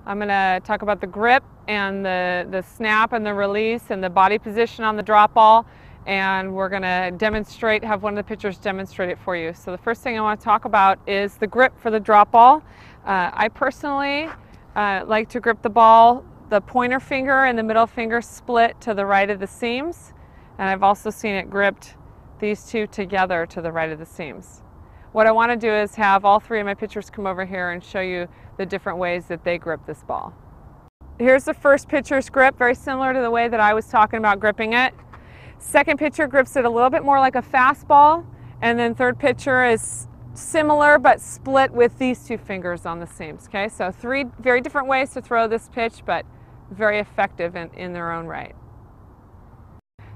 I'm going to talk about the grip and the snap and the release and the body position on the drop ball, and we're going to demonstrate, have one of the pitchers demonstrate it for you. So the first thing I want to talk about is the grip for the drop ball. I personally like to grip the ball, the pointer finger and the middle finger split to the right of the seams, and I've also seen it gripped these two together to the right of the seams. What I want to do is have all three of my pitchers come over here and show you the different ways that they grip this ball. Here's the first pitcher's grip, very similar to the way that I was talking about gripping it. Second pitcher grips it a little bit more like a fastball, and then third pitcher is similar but split with these two fingers on the seams. Okay, so three very different ways to throw this pitch, but very effective in their own right.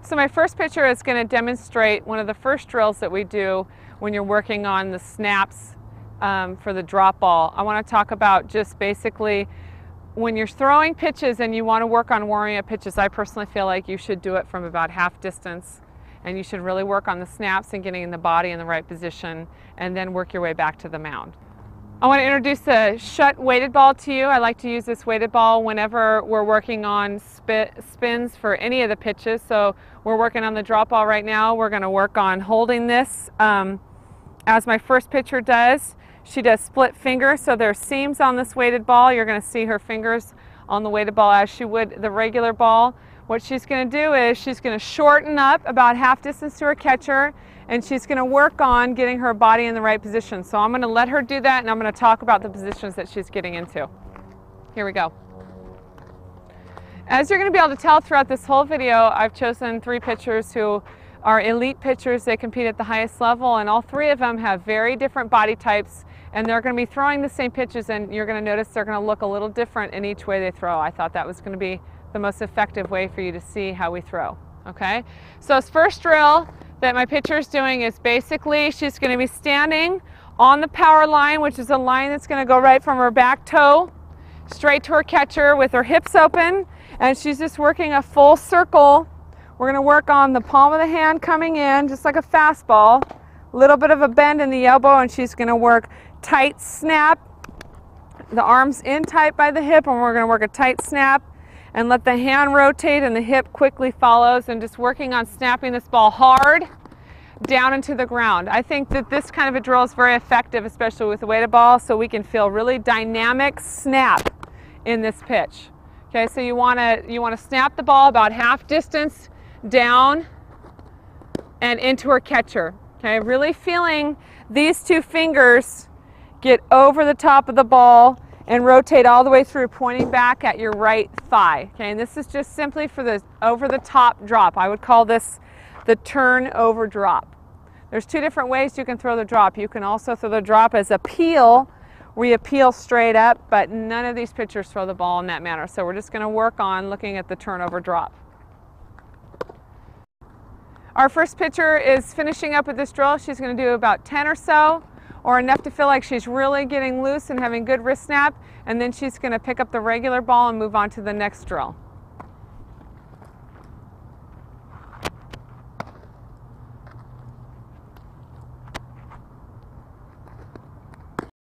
So my first pitcher is going to demonstrate one of the first drills that we do when you're working on the snaps for the drop ball. I want to talk about just basically when you're throwing pitches and you want to work on warming up pitches. I personally feel like you should do it from about half distance, and you should really work on the snaps and getting the body in the right position, and then work your way back to the mound. I want to introduce the Schutt weighted ball to you. I like to use this weighted ball whenever we're working on spins for any of the pitches. So we're working on the drop ball right now. We're going to work on holding this as my first pitcher does. She does split fingers, so there's seams on this weighted ball. You're going to see her fingers on the weighted ball as she would the regular ball. What she's going to do is she's going to shorten up about half distance to her catcher, and she's going to work on getting her body in the right position. So I'm going to let her do that, and I'm going to talk about the positions that she's getting into. Here we go. As you're going to be able to tell throughout this whole video, I've chosen three pitchers who are elite pitchers. They compete at the highest level, and all three of them have very different body types, and they're going to be throwing the same pitches, and you're going to notice they're going to look a little different in each way they throw. I thought that was going to be the most effective way for you to see how we throw. Okay, so this first drill that my pitcher is doing is basically she's going to be standing on the power line, which is a line that's going to go right from her back toe straight to her catcher with her hips open, and she's just working a full circle. We're going to work on the palm of the hand coming in just like a fastball, a little bit of a bend in the elbow, and she's going to work tight snap, the arms in tight by the hip, and we're going to work a tight snap and let the hand rotate and the hip quickly follows, and just working on snapping this ball hard down into the ground. I think that this kind of a drill is very effective, especially with the weighted ball, so we can feel really dynamic snap in this pitch. Okay, so you want to snap the ball about half distance down and into her catcher. Okay, really feeling these two fingers get over the top of the ball and rotate all the way through, pointing back at your right thigh. Okay, and this is just simply for the over-the-top drop. I would call this the turn-over drop. There's two different ways you can throw the drop. You can also throw the drop as a peel, where you peel straight up, but none of these pitchers throw the ball in that manner. So we're just going to work on looking at the turnover drop. Our first pitcher is finishing up with this drill. She's going to do about 10 or so, or enough to feel like she's really getting loose and having good wrist snap, and then she's going to pick up the regular ball and move on to the next drill.